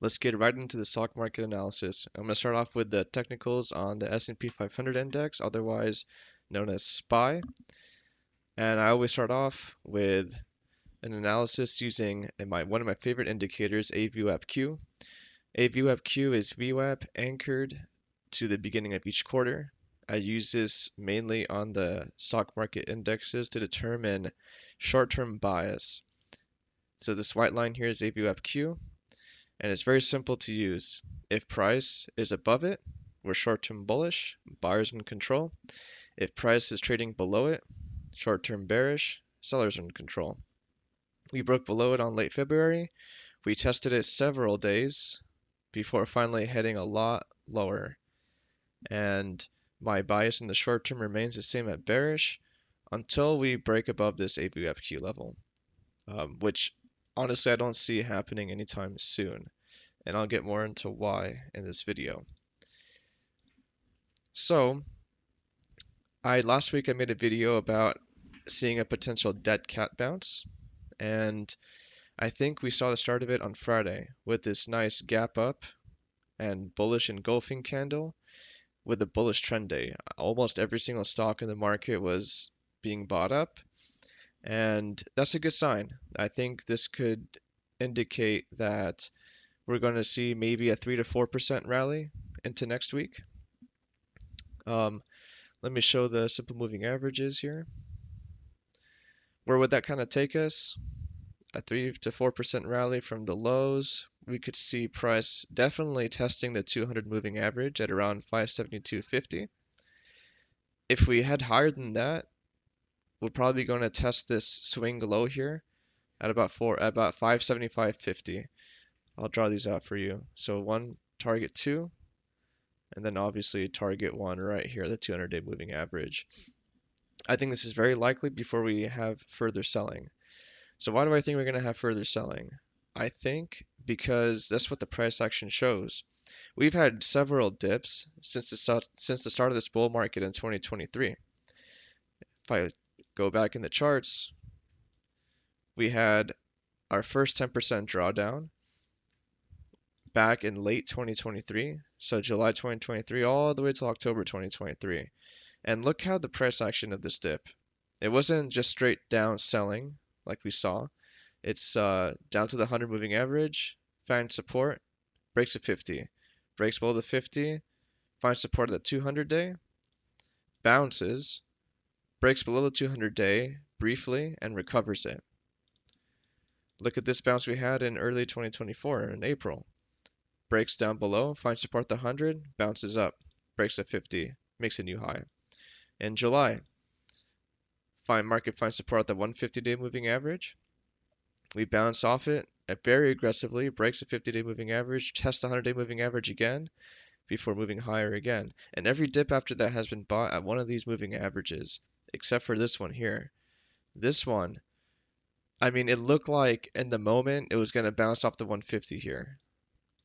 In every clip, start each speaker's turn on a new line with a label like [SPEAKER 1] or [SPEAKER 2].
[SPEAKER 1] Let's get right into the stock market analysis. I'm going to start off with the technicals on the S&P 500 index, otherwise known as SPY. And I always start off with an analysis using one of my favorite indicators, a VWAP-Q. A VWAP-Q is VWAP anchored to the beginning of each quarter. I use this mainly on the stock market indexes to determine short-term bias. So this white line here is a VWAP-Q. And it's very simple to use. If price is above it, we're short-term bullish, buyers in control. If price is trading below it, short-term bearish, sellers in control. We broke below it on late February. We tested it several days before finally heading a lot lower. And my bias in the short term remains the same at bearish until we break above this AVFQ level, which honestly I don't see happening anytime soon. And I'll get more into why in this video. So, last week I made a video about seeing a potential dead cat bounce, and I think we saw the start of it on Friday with this nice gap up and bullish engulfing candle with a bullish trend day. Almost every single stock in the market was being bought up, and that's a good sign. I think this could indicate that we're going to see maybe a 3 to 4% rally into next week. Um, Let me show the simple moving averages here. Where would that kind of take us? A 3 to 4% rally from the lows. We could see price definitely testing the 200 moving average at around 572.50. If we head higher than that, we're probably going to test this swing low here at about 575.50. I'll draw these out for you. So one, target 2, and then obviously target 1 right here, the 200-day moving average. I think this is very likely before we have further selling. So why do I think we're going to have further selling? I think because that's what the price action shows. We've had several dips since the start of this bull market in 2023. If I go back in the charts, we had our first 10% drawdown back in late 2023, so July 2023 all the way to October 2023. And look how the price action of this dip. It wasn't just straight down selling like we saw. It's down to the 100 moving average, finds support, breaks a 50, breaks below the 50, finds support at the 200 day, bounces, breaks below the 200 day briefly, and recovers it. Look at this bounce we had in early 2024 in April. Breaks down below, finds support at the 100, bounces up, breaks the 50, makes a new high. In July, market finds support at the 150-day moving average. We bounce off it very aggressively, breaks the 50-day moving average, tests the 100-day moving average again before moving higher again. And every dip after that has been bought at one of these moving averages, except for this one here. This one, I mean, it looked like in the moment it was going to bounce off the 150 here.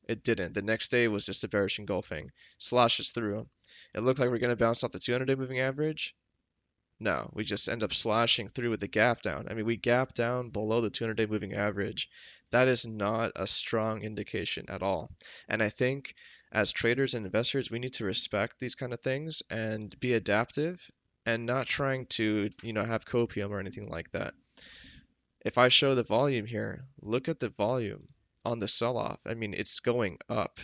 [SPEAKER 1] It didn't. The next day was just a bearish engulfing. Slashes through. It looked like we're going to bounce off the 200-day moving average. No, we just end up slashing through with the gap down. I mean, we gap down below the 200-day moving average. That is not a strong indication at all. And I think as traders and investors, we need to respect these kind of things and be adaptive and not trying to, have copium or anything like that. If I show the volume here, look at the volume on the sell-off. I mean, it's going up.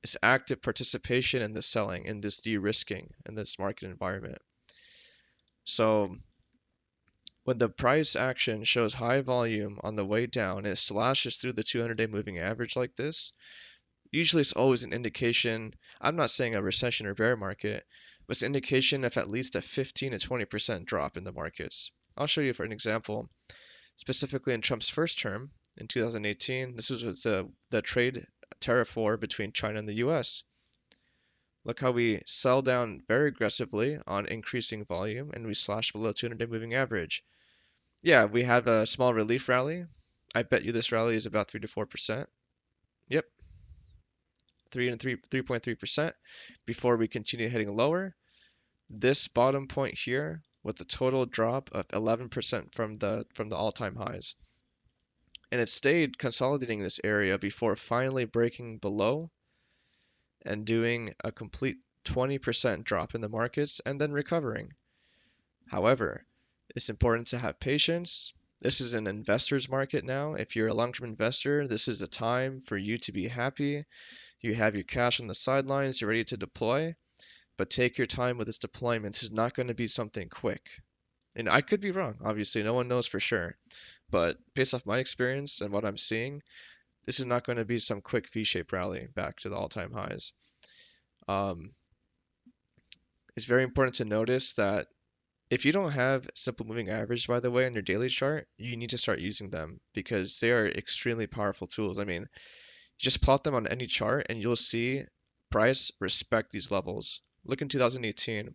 [SPEAKER 1] It's active participation in the selling, in this de-risking, in this market environment. So when the price action shows high volume on the way down, it slashes through the 200-day moving average like this. Usually it's always an indication, I'm not saying a recession or bear market, but it's an indication of at least a 15 to 20% drop in the markets. I'll show you for an example. Specifically in Trump's first term in 2018, this was the trade tariff war between China and the US. Look how we sell down very aggressively on increasing volume and we slash below 200-day moving average. Yeah, we have a small relief rally. I bet you this rally is about 3 to 4%. Yep, 3.3% before we continue heading lower. This bottom point here with the total drop of 11% from the all-time highs. And it stayed consolidating this area before finally breaking below and doing a complete 20% drop in the markets and then recovering. However, it's important to have patience. This is an investor's market now. If you're a long-term investor, this is the time for you to be happy. You have your cash on the sidelines, you're ready to deploy, but take your time with this deployment. This is not going to be something quick. And I could be wrong, obviously, no one knows for sure. But based off my experience and what I'm seeing, this is not going to be some quick V-shaped rally back to the all-time highs. Um, it's very important to notice that if you don't have simple moving average, by the way, on your daily chart, you need to start using them because they are extremely powerful tools. I mean, just plot them on any chart and you'll see price respect these levels. Look in 2018,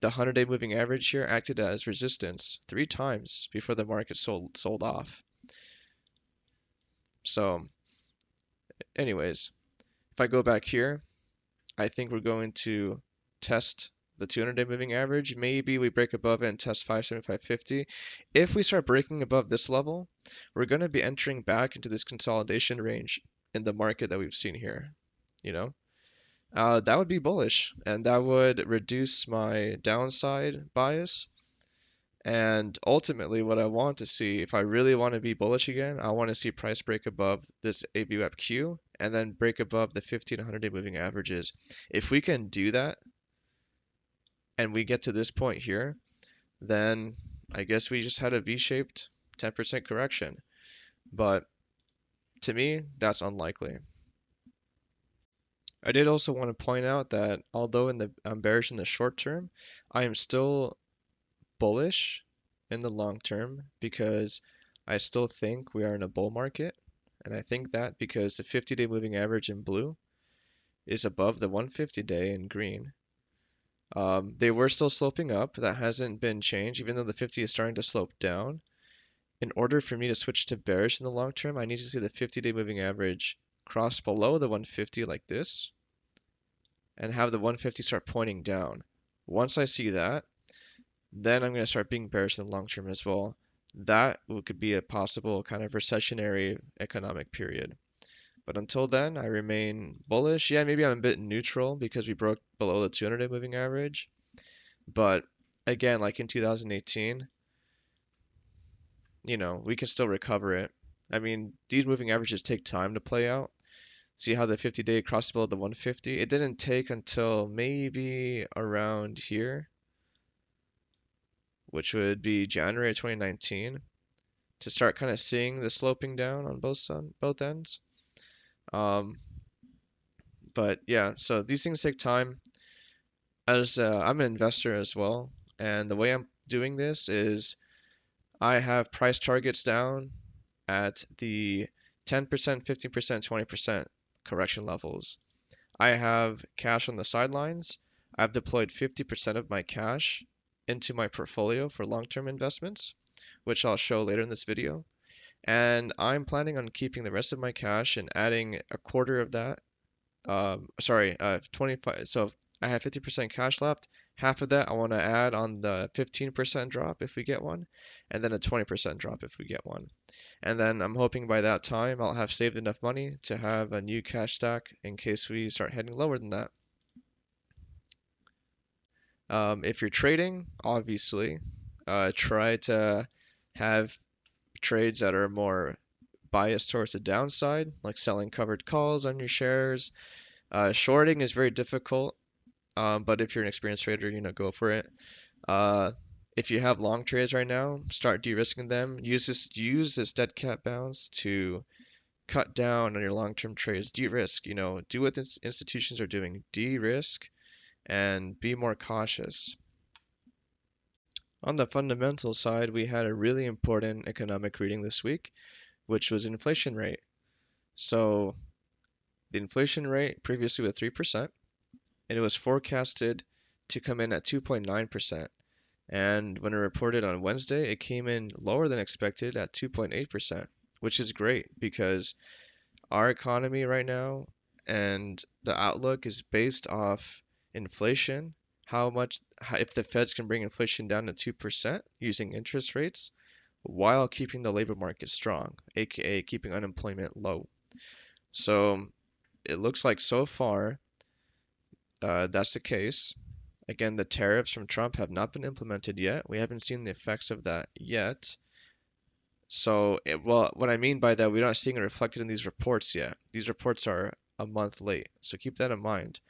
[SPEAKER 1] the 100-day moving average here acted as resistance 3 times before the market sold off. So, anyways, if I go back here, I think we're going to test the 200-day moving average. Maybe we break above it and test 575.50. If we start breaking above this level, we're going to be entering back into this consolidation range in the market that we've seen here. You know, that would be bullish, and that would reduce my downside bias. And ultimately, what I want to see, if I really want to be bullish again, I want to see price break above this ABWQ and then break above the 50 and 100-day moving averages. If we can do that and we get to this point here, then I guess we just had a V-shaped 10% correction. But to me, that's unlikely. I did also want to point out that although I'm bearish in the short term, I am still bullish in the long term because I still think we are in a bull market. And I think that because the 50-day moving average in blue is above the 150-day in green. They were still sloping up. That hasn't been changed, even though the 50 is starting to slope down. In order for me to switch to bearish in the long term, I need to see the 50-day moving average cross below the 150 like this and have the 150 start pointing down. Once I see that, then I'm going to start being bearish in the long term as well. That could be a possible kind of recessionary economic period. But until then, I remain bullish. Yeah, maybe I'm a bit neutral because we broke below the 200-day moving average. But again, like in 2018, we can still recover it. I mean, these moving averages take time to play out. See how the 50-day crossed below the 150? It didn't take until maybe around here, which would be January 2019, to start kind of seeing the sloping down on both ends. But yeah, so these things take time. As I'm an investor as well, and the way I'm doing this is I have price targets down at the 10%, 15%, 20% correction levels. I have cash on the sidelines. I've deployed 50% of my cash into my portfolio for long-term investments, which I'll show later in this video. And I'm planning on keeping the rest of my cash and adding a quarter of that. 25. So if I have 50% cash left. Half of that I want to add on the 15% drop if we get one, and then a 20% drop if we get one. And then I'm hoping by that time I'll have saved enough money to have a new cash stack in case we start heading lower than that. If you're trading, obviously, try to have trades that are more biased towards the downside, like selling covered calls on your shares. Shorting is very difficult, but if you're an experienced trader, go for it. Uh, if you have long trades right now, start de-risking them. Use this dead cat bounce to cut down on your long-term trades. De-risk, do what institutions are doing. De-risk and be more cautious. On the fundamental side, we had a really important economic reading this week, which was inflation rate. So the inflation rate previously was 3%, and it was forecasted to come in at 2.9%. And when it reported on Wednesday, it came in lower than expected at 2.8%, which is great because our economy right now and the outlook is based off inflation. If the Feds can bring inflation down to 2% using interest rates, while keeping the labor market strong, aka keeping unemployment low. So it looks like so far that's the case. Again, the tariffs from Trump have not been implemented yet. We haven't seen the effects of that yet. So, well, what I mean by that, we're not seeing it reflected in these reports yet. These reports are a month late, so keep that in mind.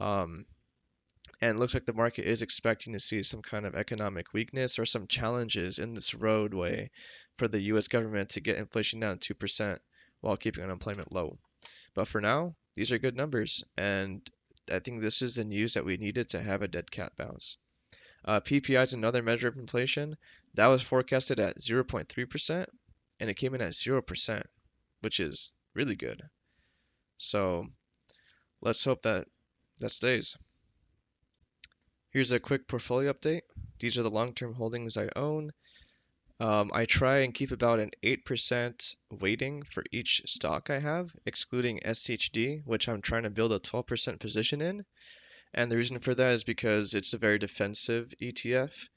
[SPEAKER 1] Um, and it looks like the market is expecting to see some kind of economic weakness or some challenges in this roadway for the U.S. government to get inflation down to 2% while keeping unemployment low. But for now, these are good numbers, and I think this is the news that we needed to have a dead cat bounce. PPI is another measure of inflation. That was forecasted at 0.3%, and it came in at 0%, which is really good. So let's hope that that stays. Here's a quick portfolio update. These are the long-term holdings I own. I try and keep about an 8% weighting for each stock I have, excluding SHD, which I'm trying to build a 12% position in. And the reason for that is because it's a very defensive ETF.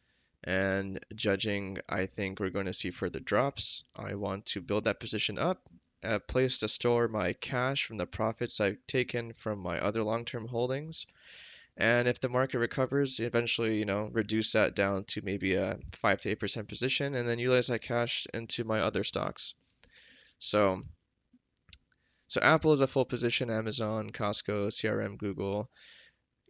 [SPEAKER 1] And judging, I think we're going to see further drops. I want to build that position up, a place to store my cash from the profits I've taken from my other long-term holdings. And if the market recovers, eventually, reduce that down to maybe a 5 to 8% position and then utilize that cash into my other stocks. So, so Apple is a full position, Amazon, Costco, CRM, Google.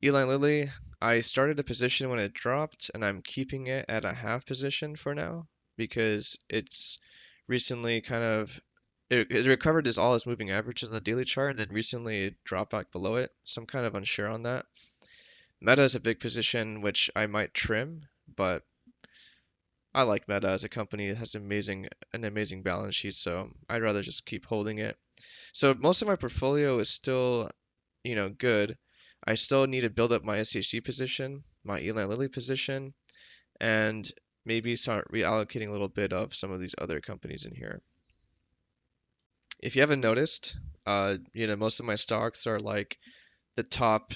[SPEAKER 1] Eli Lilly, I started a position when it dropped and I'm keeping it at a half position for now because it's recently it recovered as all its moving averages on the daily chart and then recently it dropped back below it. So I'm kind of unsure on that. Meta is a big position which I might trim, but I like Meta as a company. It has an amazing balance sheet, so I'd rather just keep holding it. So most of my portfolio is still, good. I still need to build up my SHG position, my Eli Lilly position, and maybe start reallocating a little bit of some of these other companies in here. If you haven't noticed, most of my stocks are like the top,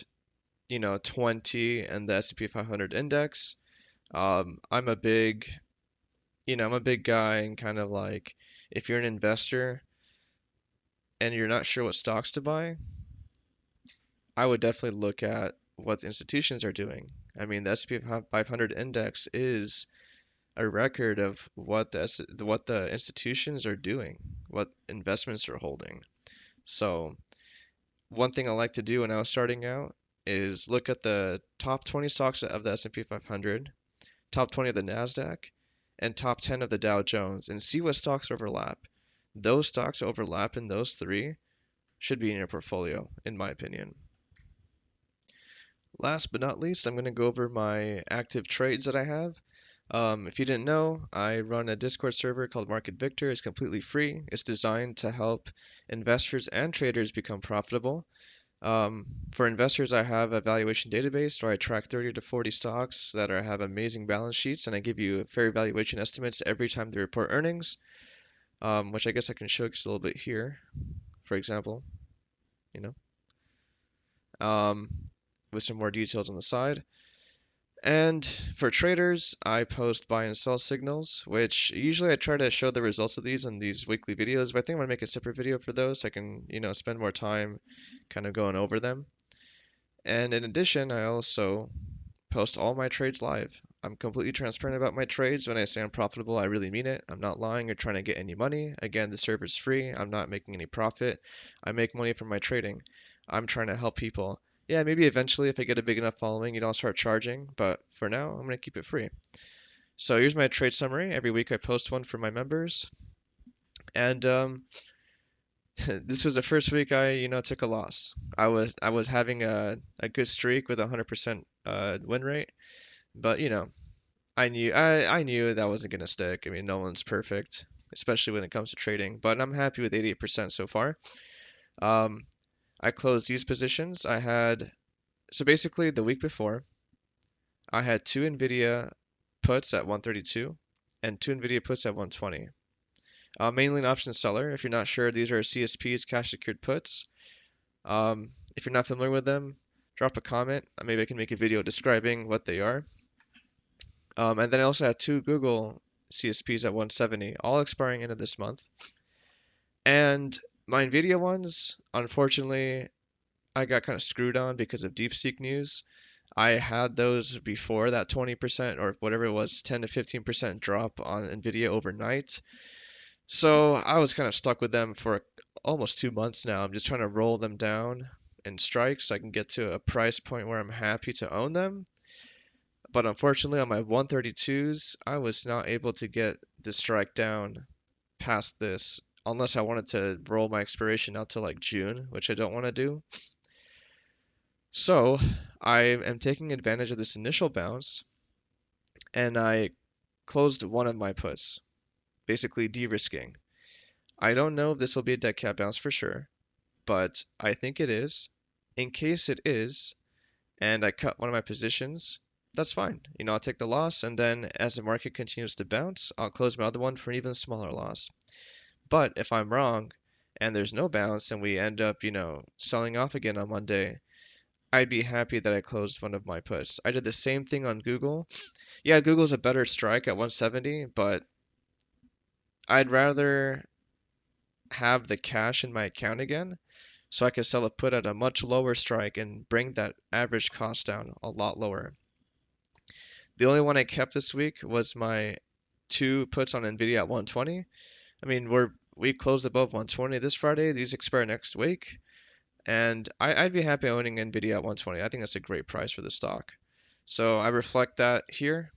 [SPEAKER 1] 20 and the S&P 500 index. I'm a big, I'm a big guy and kind of like if you're an investor and you're not sure what stocks to buy, I would definitely look at what the institutions are doing. I mean, the S&P 500 index is a record of what the institutions are doing, what investments are holding. So, one thing I like to do when I was starting out is look at the top 20 stocks of the S&P 500, top 20 of the Nasdaq, and top 10 of the Dow Jones and see what stocks overlap. Those stocks overlap in those three should be in your portfolio, in my opinion. Last but not least, I'm going to go over my active trades that I have. If you didn't know, I run a Discord server called Market Victor. It's completely free. It's designed to help investors and traders become profitable. For investors, I have a valuation database where I track 30 to 40 stocks that have amazing balance sheets, and I give you fair valuation estimates every time they report earnings, which I guess I can show just a little bit here, for example, you know, with some more details on the side. And for traders, I post buy and sell signals, which usually I try to show the results of these in these weekly videos, but I think I'm gonna make a separate video for those so I can, spend more time kind of going over them. And in addition, I also post all my trades live. I'm completely transparent about my trades. When I say I'm profitable, I really mean it. I'm not lying or trying to get any money. Again, the server's free. I'm not making any profit. I make money from my trading. I'm trying to help people. Yeah, maybe eventually if I get a big enough following, I'll start charging, but for now, I'm going to keep it free. So here's my trade summary. Every week I post one for my members. And this was the first week I, took a loss. I was having a good streak with a 100% win rate, but I knew that wasn't gonna stick. I mean, no one's perfect, especially when it comes to trading, but I'm happy with 88% so far. Um, I closed these positions. So basically the week before, I had two Nvidia puts at 132 and two Nvidia puts at 120. Mainly an option seller. If you're not sure, these are CSPs, cash secured puts. If you're not familiar with them, drop a comment. Maybe I can make a video describing what they are. And then I also had two Google CSPs at 170, all expiring end of this month. And my Nvidia ones, unfortunately, I got kind of screwed on because of DeepSeek news. I had those before that 20% or whatever it was, 10 to 15% drop on Nvidia overnight. So I was kind of stuck with them for almost 2 months now. I'm just trying to roll them down in strikes so I can get to a price point where I'm happy to own them. But unfortunately, on my 132s, I was not able to get the strike down past this unless I wanted to roll my expiration out to like June, which I don't want to do. So I am taking advantage of this initial bounce and I closed one of my puts, basically de-risking. I don't know if this will be a dead cat bounce for sure, but I think it is. In case it is, and I cut one of my positions, that's fine. I'll take the loss, and then as the market continues to bounce, I'll close my other one for an even smaller loss. But if I'm wrong, and there's no bounce, and we end up, selling off again on Monday, I'd be happy that I closed one of my puts. I did the same thing on Google. Yeah, Google's a better strike at 170, but I'd rather have the cash in my account again so I can sell a put at a much lower strike and bring that average cost down a lot lower. The only one I kept this week was my two puts on Nvidia at 120. I mean, we closed above 120 this Friday. These expire next week, and I'd be happy owning Nvidia at 120. I think that's a great price for the stock. So I reflect that here.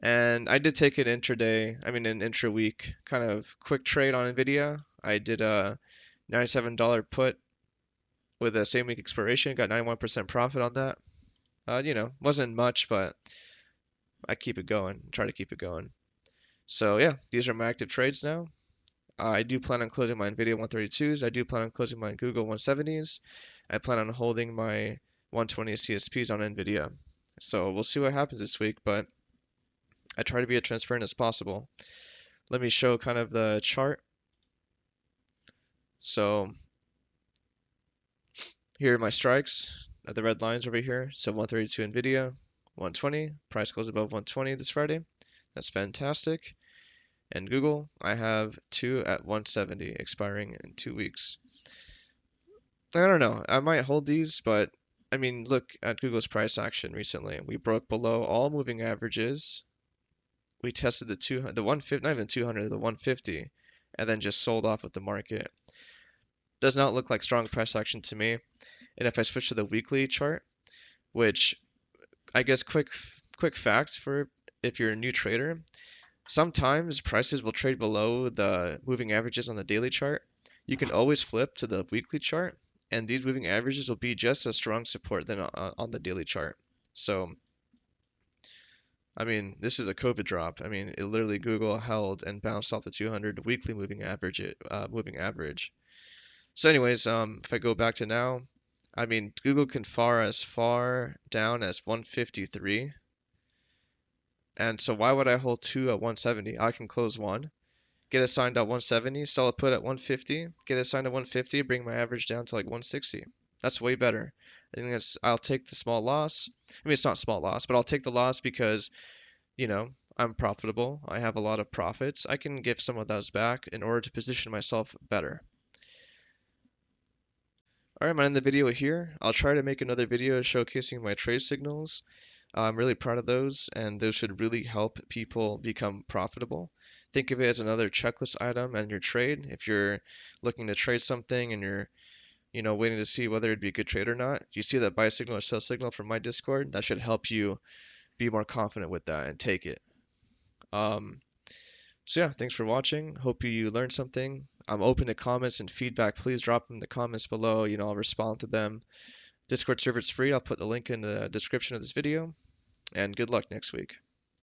[SPEAKER 1] And I did take an an intra-week kind of quick trade on Nvidia. I did a $97 put with a same week expiration, got 91% profit on that. Wasn't much, but I keep it going, try to keep it going. So yeah, these are my active trades now. I do plan on closing my Nvidia 132s. I do plan on closing my Google 170s. I plan on holding my 120 CSPs on Nvidia. So we'll see what happens this week, but I try to be as transparent as possible. Let me show kind of the chart. So here are my strikes at the red lines over here. So 132 Nvidia, 120, price closed above 120 this Friday. That's fantastic. And Google, I have two at 170 expiring in 2 weeks. I don't know. I might hold these, but I mean, look at Google's price action recently. We broke below all moving averages. We tested the 150, not even 200, the 150, and then just sold off with the market. Does not look like strong price action to me. And if I switch to the weekly chart, which I guess quick fact for if you're a new trader, sometimes prices will trade below the moving averages on the daily chart. You can always flip to the weekly chart, and these moving averages will be just as strong support than on the daily chart. So, I mean, this is a COVID drop. I mean, it literally Google held and bounced off the 200 weekly moving average. So, anyways, if I go back to now, I mean, Google can far down as 153. And so why would I hold two at 170? I can close one, get it signed at 170, sell a put at 150, get it signed at 150, bring my average down to like 160. That's way better. I'll take the small loss. I mean, it's not small loss, but I'll take the loss because, I'm profitable. I have a lot of profits. I can give some of those back in order to position myself better. All right, I'm gonna end the video here. I'll try to make another video showcasing my trade signals. I'm really proud of those, and those should really help people become profitable. Think of it as another checklist item in your trade. If you're looking to trade something and you're, waiting to see whether it'd be a good trade or not, you see that buy signal or sell signal from my Discord, that should help you be more confident with that and take it. Um, so yeah, thanks for watching. Hope you learned something. I'm open to comments and feedback. Please drop them in the comments below. I'll respond to them. Discord server is free. I'll put the link in the description of this video. And good luck next week.